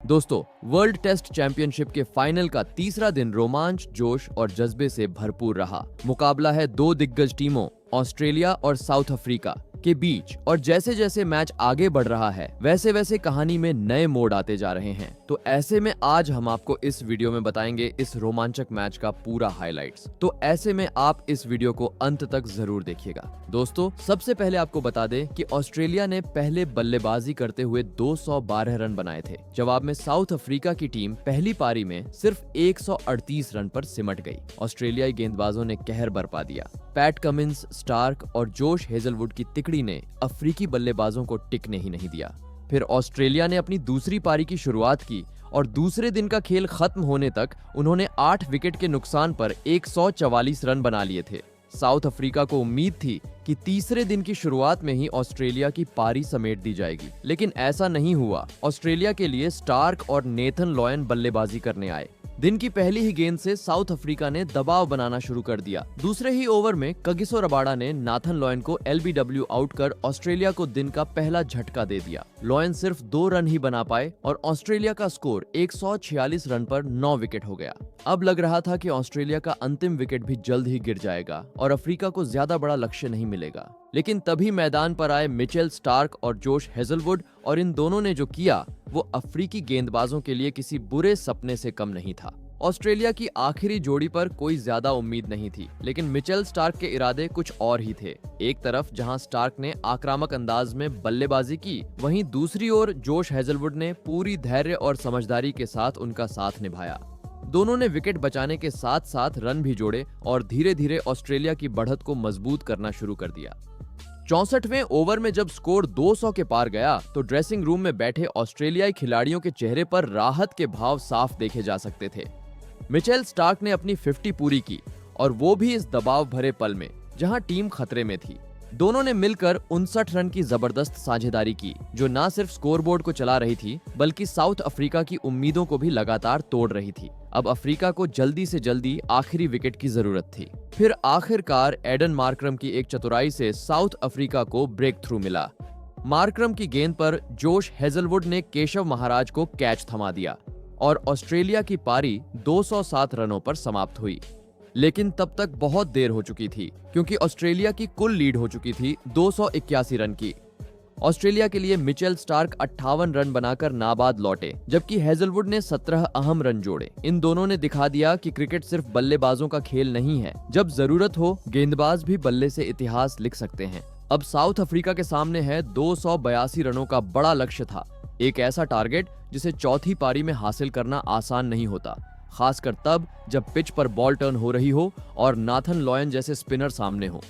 दोस्तों, world test championship के final का तीसरा दिन रोमांच, जोश और जज्बे से भरपूर रहा। मुकाबला है दो दिग्गज टीमों ऑस्ट्रेलिया और साउथ अफ्रीका के बीच, और जैसे जैसे मैच आगे बढ़ रहा है वैसे वैसे कहानी में नए मोड़ आते जा रहे हैं। तो ऐसे में आज हम आपको इस वीडियो में बताएंगे इस रोमांचक मैच का पूरा हाइलाइट्स। तो ऐसे में आप इस वीडियो को अंत तक जरूर देखिएगा। दोस्तों, सबसे पहले आपको बता दें कि ऑस्ट्रेलिया ने पहले बल्लेबाजी करते हुए 212 रन बनाए थे। जवाब में साउथ अफ्रीका की टीम पहली पारी में सिर्फ 138 रन पर सिमट गई। ऑस्ट्रेलियाई गेंदबाजों ने कहर बरपा दिया। पैट कमिंस, स्टार्क और जोश हेजलवुड की तिकड़ी ने अफ्रीकी बल्लेबाजों को टिकने ही नहीं दिया। फिर ऑस्ट्रेलिया ने अपनी दूसरी पारी की शुरुआत की और दूसरे दिन का खेल खत्म होने तक उन्होंने 8 विकेट के नुकसान पर 144 रन बना लिए थे। साउथ अफ्रीका को उम्मीद थी कि तीसरे दिन की शुरुआत में ही ऑस्ट्रेलिया की पारी समेट दी जाएगी, लेकिन ऐसा नहीं हुआ। ऑस्ट्रेलिया के लिए स्टार्क और नेथन लॉयन बल्लेबाजी करने आए। दिन की पहली ही गेंद से साउथ अफ्रीका ने दबाव बनाना शुरू कर दिया। दूसरे ही ओवर में कगिसो रबाडा ने नाथन लॉयन को एलबीडब्ल्यू आउट कर ऑस्ट्रेलिया को दिन का पहला झटका दे दिया। लॉयन सिर्फ 2 रन ही बना पाए और ऑस्ट्रेलिया का स्कोर 146 रन पर 9 विकेट हो गया। अब लग रहा था कि ऑस्ट्रेलिया का अंतिम विकेट भी जल्द ही गिर जाएगा और अफ्रीका को ज्यादा बड़ा लक्ष्य नहीं मिलेगा। लेकिन तभी मैदान पर आए मिचेल स्टार्क और जोश हेजलवुड, और इन दोनों ने जो किया वो अफ्रीकी गेंदबाजों के लिए किसी बुरे सपने से कम नहीं था। ऑस्ट्रेलिया की आखिरी जोड़ी पर कोई ज्यादा उम्मीद नहीं थी, लेकिन मिचेल स्टार्क के इरादे कुछ और ही थे। एक तरफ जहां स्टार्क ने आक्रामक अंदाज में बल्लेबाजी की, वहीं दूसरी ओर जोश हेजलवुड ने पूरी धैर्य और समझदारी के साथ उनका साथ निभाया। दोनों ने विकेट बचाने के साथ साथ रन भी जोड़े और धीरे धीरे ऑस्ट्रेलिया की बढ़त को मजबूत करना शुरू कर दिया। 64वें ओवर में जब स्कोर 200 के पार गया तो ड्रेसिंग रूम में बैठे ऑस्ट्रेलियाई खिलाड़ियों के चेहरे पर राहत के भाव साफ देखे जा सकते थे। मिचेल स्टार्क ने अपनी 50 पूरी की, और वो भी इस दबाव भरे पल में जहां टीम खतरे में थी। दोनों ने मिलकर 59 रन की जबरदस्त साझेदारी की, जो न सिर्फ स्कोरबोर्ड को चला रही थी बल्कि साउथ अफ्रीका की उम्मीदों को भी लगातार तोड़ रही थी। अब अफ्रीका को जल्दी से जल्दी आखिरी विकेट की जरूरत थी। फिर आखिरकार एडन मार्करम की एक चतुराई से साउथ अफ्रीका को ब्रेक थ्रू मिला। मार्करम की गेंद पर जोश हेजलवुड ने केशव महाराज को कैच थमा दिया और ऑस्ट्रेलिया की पारी 207 रनों पर समाप्त हुई। लेकिन तब तक बहुत देर हो चुकी थी, क्योंकि ऑस्ट्रेलिया की कुल लीड हो चुकी थी 281 रन की। ऑस्ट्रेलिया के लिए मिचेल स्टार्क 58 रन बनाकर नाबाद लौटे, जबकि हेजलवुड ने 17 अहम रन जोड़े। इन दोनों ने दिखा दिया कि क्रिकेट सिर्फ बल्लेबाजों का खेल नहीं है। जब जरूरत हो गेंदबाज भी बल्ले से इतिहास लिख सकते हैं। अब साउथ अफ्रीका के सामने है 282 रनों का बड़ा लक्ष्य था, एक ऐसा टारगेट जिसे चौथी पारी में हासिल करना आसान नहीं होता, खासकर तब जब पिच पर बॉल टर्न हो रही हो और नाथन लॉयन जैसे स्पिनर सामने हो।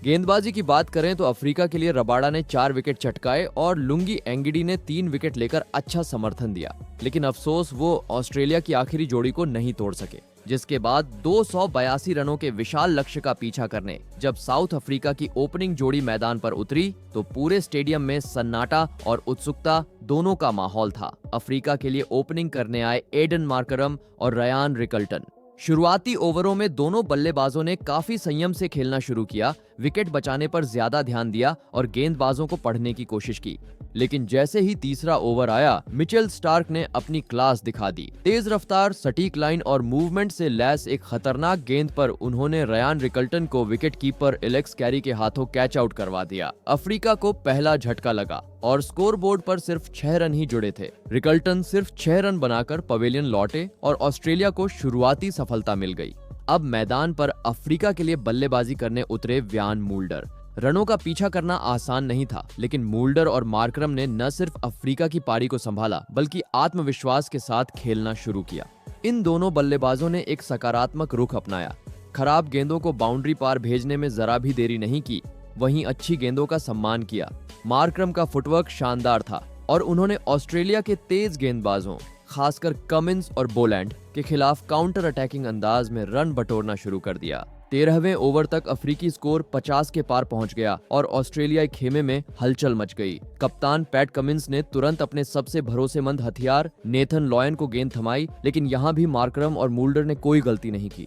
गेंदबाजी की बात करें तो अफ्रीका के लिए रबाडा ने 4 विकेट चटकाए और लुंगी एंगिडी ने 3 विकेट लेकर अच्छा समर्थन दिया, लेकिन अफसोस वो ऑस्ट्रेलिया की आखिरी जोड़ी को नहीं तोड़ सके। जिसके बाद 282 रनों के विशाल लक्ष्य का पीछा करने जब साउथ अफ्रीका की ओपनिंग जोड़ी मैदान पर उतरी तो पूरे स्टेडियम में सन्नाटा और उत्सुकता दोनों का माहौल था। अफ्रीका के लिए ओपनिंग करने आए एडन मार्करम और रयान रिकल्टन। शुरुआती ओवरों में दोनों बल्लेबाजों ने काफी संयम से खेलना शुरू किया, विकेट बचाने पर ज्यादा ध्यान दिया और गेंदबाजों को पढ़ने की कोशिश की। लेकिन जैसे ही तीसरा ओवर आया, मिचेल स्टार्क ने अपनी क्लास दिखा दी। तेज रफ्तार, सटीक लाइन और मूवमेंट से लैस एक खतरनाक गेंद पर उन्होंने रयान रिकल्टन को विकेट कीपर एलेक्स कैरी के हाथों कैच आउट करवा दिया। अफ्रीका को पहला झटका लगा और स्कोरबोर्ड पर सिर्फ 6 रन ही जुड़े थे। रिकल्टन सिर्फ 6 रन बनाकर पवेलियन लौटे और ऑस्ट्रेलिया को शुरुआती सफलता मिल गई। अब मैदान पर अफ्रीका के लिए बल्लेबाजी करने उतरे व्यान मूल्डर। रनों का पीछा करना आसान नहीं था, लेकिन मूल्डर और मार्करम ने न सिर्फ अफ्रीका की पारी को संभाला बल्कि आत्मविश्वास के साथ खेलना शुरू किया। इन दोनों बल्लेबाजों ने एक सकारात्मक रुख अपनाया। खराब गेंदों को बाउंड्री पार भेजने में जरा भी देरी नहीं की, वहीं अच्छी गेंदों का सम्मान किया। मार्करम का फुटवर्क शानदार था और उन्होंने ऑस्ट्रेलिया के तेज गेंदबाजों खासकर कमिंस और बोलैंड के खिलाफ काउंटर अटैकिंग अंदाज में रन बटोरना शुरू कर दिया। 13वें ओवर तक अफ्रीकी स्कोर 50 के पार पहुंच गया और ऑस्ट्रेलियाई खेमे में हलचल मच गई। कप्तान पैट कमिंस ने तुरंत अपने सबसे भरोसेमंद हथियार नेथन लॉयन को गेंद थमाई, लेकिन यहां भी मार्करम और मूल्डर ने कोई गलती नहीं की।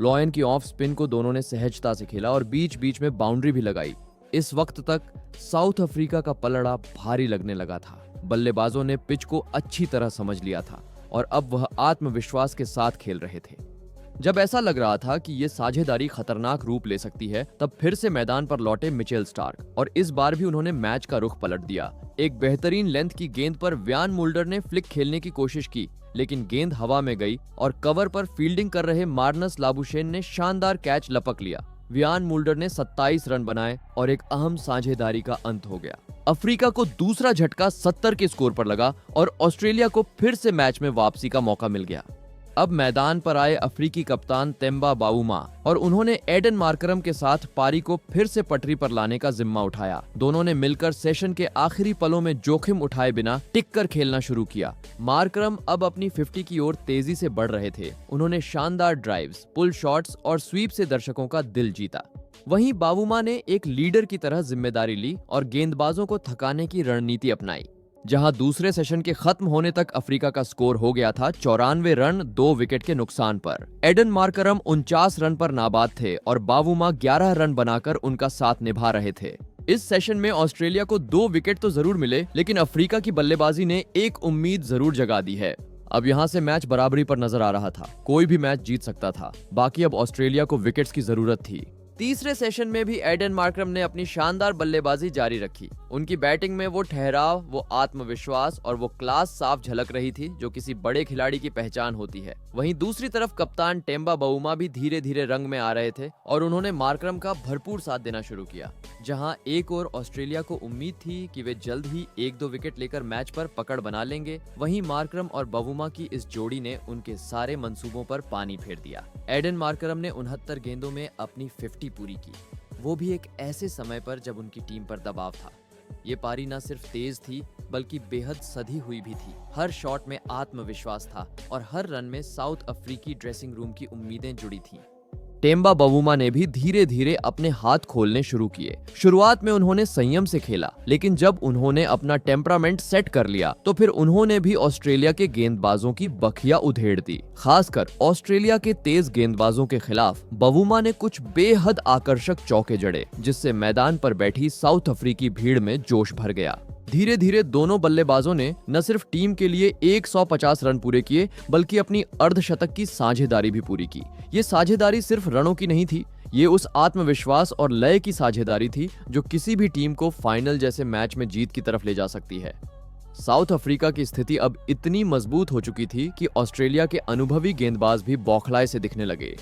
लॉयन की ऑफ स्पिन को दोनों ने सहजता से खेला और बीच बीच में बाउंड्री भी लगाई। इस वक्त तक साउथ अफ्रीका का पलड़ा भारी लगने लगा था। बल्लेबाजों ने पिच को अच्छी तरह समझ लिया था और अब वह आत्मविश्वास के साथ खेल रहे थे। जब ऐसा लग रहा था कि ये साझेदारी खतरनाक रूप ले सकती है, तब फिर से मैदान पर लौटे मिचेल स्टार्क और इस बार भी उन्होंने मैच का रुख पलट दिया। एक बेहतरीन लेंथ की गेंद पर व्यान मुल्डर ने फ्लिक खेलने की कोशिश की, लेकिन गेंद हवा में गई और कवर पर फील्डिंग कर रहे मार्नस लाबुशेन ने शानदार कैच लपक लिया। व्यान मुल्डर ने 27 रन बनाए और एक अहम साझेदारी का अंत हो गया। अफ्रीका को दूसरा झटका 70 के स्कोर पर लगा और ऑस्ट्रेलिया को फिर से मैच में वापसी का मौका मिल गया। अब मैदान पर आए अफ्रीकी कप्तान तेम्बा बावुमा और उन्होंने एडन मार्करम के साथ पारी को फिर से पटरी पर लाने का जिम्मा उठाया। दोनों ने मिलकर सेशन के आखिरी पलों में जोखिम उठाए बिना टिक कर खेलना शुरू किया। मार्करम अब अपनी 50 की ओर तेजी से बढ़ रहे थे। उन्होंने शानदार ड्राइव्स, पुल शॉट्स और स्वीप से दर्शकों का दिल जीता। वहीं बावुमा ने एक लीडर की तरह जिम्मेदारी ली और गेंदबाजों को थकाने की रणनीति अपनाई। जहां दूसरे सेशन के खत्म होने तक अफ्रीका का स्कोर हो गया था 94 रन 2 विकेट के नुकसान पर। एडन मार्करम 49 रन पर नाबाद थे और बावुमा 11 रन बनाकर उनका साथ निभा रहे थे। इस सेशन में ऑस्ट्रेलिया को 2 विकेट तो जरूर मिले, लेकिन अफ्रीका की बल्लेबाजी ने एक उम्मीद जरूर जगा दी है। अब यहां से मैच बराबरी पर नजर आ रहा था। कोई भी मैच जीत सकता था। बाकी अब ऑस्ट्रेलिया को विकेट्स की जरूरत थी। तीसरे सेशन में भी एडन मार्करम ने अपनी शानदार बल्लेबाजी जारी रखी। उनकी बैटिंग में वो ठहराव, वो आत्मविश्वास और वो क्लास साफ झलक रही थी जो किसी बड़े खिलाड़ी की पहचान होती है। वहीं दूसरी तरफ कप्तान टेम्बा बावुमा भी धीरे धीरे रंग में आ रहे थे और उन्होंने मार्करम का भरपूर साथ देना शुरू किया। जहां एक और ऑस्ट्रेलिया को उम्मीद थी कि वे जल्द ही 1-2 विकेट लेकर मैच पर पकड़ बना लेंगे, वहीं मार्करम और बावुमा की इस जोड़ी ने उनके सारे मंसूबों पर पानी फेर दिया। एडन मार्करम ने 69 गेंदों में अपनी 50 पूरी की, वो भी एक ऐसे समय पर जब उनकी टीम पर दबाव था। ये पारी न सिर्फ तेज थी बल्कि बेहद सधी हुई भी थी। हर शॉट में आत्मविश्वास था और हर रन में साउथ अफ्रीकी ड्रेसिंग रूम की उम्मीदें जुड़ी थीं। टेम्बा बावुमा ने भी धीरे धीरे अपने हाथ खोलने शुरू किए। शुरुआत में उन्होंने संयम से खेला, लेकिन जब उन्होंने अपना टेम्परामेंट सेट कर लिया तो फिर उन्होंने भी ऑस्ट्रेलिया के गेंदबाजों की बखिया उधेड़ दी। खासकर ऑस्ट्रेलिया के तेज गेंदबाजों के खिलाफ बावुमा ने कुछ बेहद आकर्षक चौके जड़े, जिससे मैदान पर बैठी साउथ अफ्रीकी भीड़ में जोश भर गया। धीरे धीरे दोनों बल्लेबाजों ने न सिर्फ टीम के लिए 150 रन पूरे किए, बल्कि अपनी अर्धशतक की साझेदारी भी पूरी की। ये साझेदारी सिर्फ रनों की नहीं थी, ये उस आत्मविश्वास और लय की साझेदारी थी जो किसी भी टीम को फाइनल जैसे मैच में जीत की तरफ ले जा सकती है। साउथ अफ्रीका की स्थिति अब इतनी मजबूत हो चुकी थी कि ऑस्ट्रेलिया के अनुभवी गेंदबाज भी बौखलाए से दिखने लगे।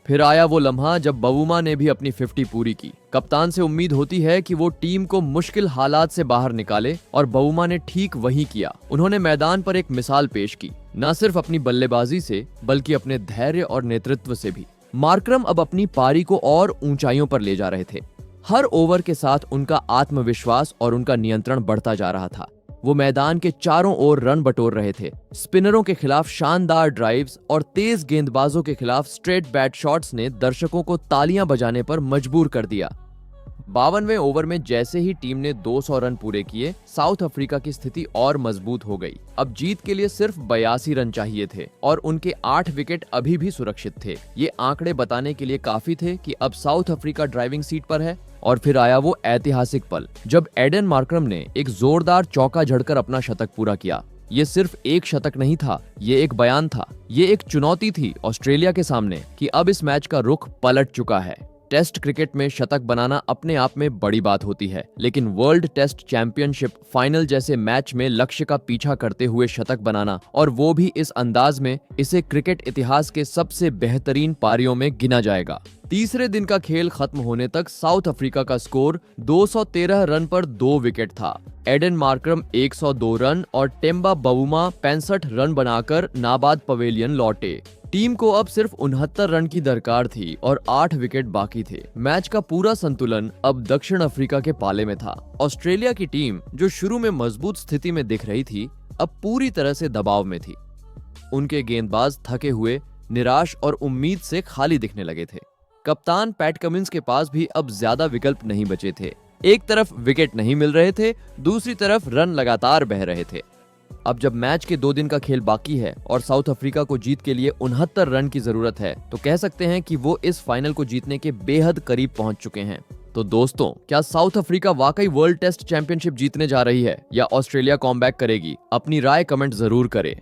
फिर आया वो लम्हा जब बावुमा ने भी अपनी 50 पूरी की। कप्तान से उम्मीद होती है कि वो टीम को मुश्किल हालात से बाहर निकाले और बावुमा ने ठीक वही किया। उन्होंने मैदान पर एक मिसाल पेश की, न सिर्फ अपनी बल्लेबाजी से बल्कि अपने धैर्य और नेतृत्व से भी। मार्करम अब अपनी पारी को और ऊंचाइयों पर ले जा रहे थे। हर ओवर के साथ उनका आत्मविश्वास और उनका नियंत्रण बढ़ता जा रहा था। वो मैदान के चारों ओर रन बटोर रहे थे। स्पिनरों के खिलाफ शानदार ड्राइव्स और तेज गेंदबाजों के खिलाफ स्ट्रेट बैट शॉट्स ने दर्शकों को तालियां बजाने पर मजबूर कर दिया। 52वें ओवर में जैसे ही टीम ने 200 रन पूरे किए, साउथ अफ्रीका की स्थिति और मजबूत हो गई। अब जीत के लिए सिर्फ 82 रन चाहिए थे और उनके 8 विकेट अभी भी सुरक्षित थे। ये आंकड़े बताने के लिए काफी थे कि अब साउथ अफ्रीका ड्राइविंग सीट पर है। और फिर आया वो ऐतिहासिक पल जब एडन मार्करम ने एक जोरदार चौका जड़कर अपना शतक पूरा किया। ये सिर्फ एक शतक नहीं था, ये एक बयान था, ये एक चुनौती थी ऑस्ट्रेलिया के सामने कि अब इस मैच का रुख पलट चुका है। टेस्ट क्रिकेट में शतक बनाना अपने आप में बड़ी बात होती है, लेकिन वर्ल्ड टेस्ट चैंपियनशिप फाइनल जैसे मैच में लक्ष्य का पीछा करते हुए शतक बनाना, और वो भी इस अंदाज में, इसे क्रिकेट इतिहास के सबसे बेहतरीन पारियों में गिना जाएगा। तीसरे दिन का खेल खत्म होने तक साउथ अफ्रीका का स्कोर 213 रन पर 2 विकेट था। एडन मार्करम 102 रन और टेम्बा बावुमा 65 रन बनाकर नाबाद पवेलियन लौटे। टीम को अब सिर्फ 69 रन की दरकार थी और 8 विकेट बाकी थे। मैच का पूरा संतुलन अब दक्षिण अफ्रीका के पाले में था। ऑस्ट्रेलिया की टीम, जो शुरू में मजबूत स्थिति में दिख रही थी, अब पूरी तरह से दबाव में थी। उनके गेंदबाज थके हुए, निराश और उम्मीद से खाली दिखने लगे थे। कप्तान पैट कमिंस के पास भी अब ज्यादा विकल्प नहीं बचे थे। एक तरफ विकेट नहीं मिल रहे थे, दूसरी तरफ रन लगातार बह रहे थे। अब जब मैच के 2 दिन का खेल बाकी है और साउथ अफ्रीका को जीत के लिए 69 रन की जरूरत है, तो कह सकते हैं कि वो इस फाइनल को जीतने के बेहद करीब पहुंच चुके हैं। तो दोस्तों, क्या साउथ अफ्रीका वाकई वर्ल्ड टेस्ट चैंपियनशिप जीतने जा रही है या ऑस्ट्रेलिया कॉमबैक करेगी? अपनी राय कमेंट जरूर करें।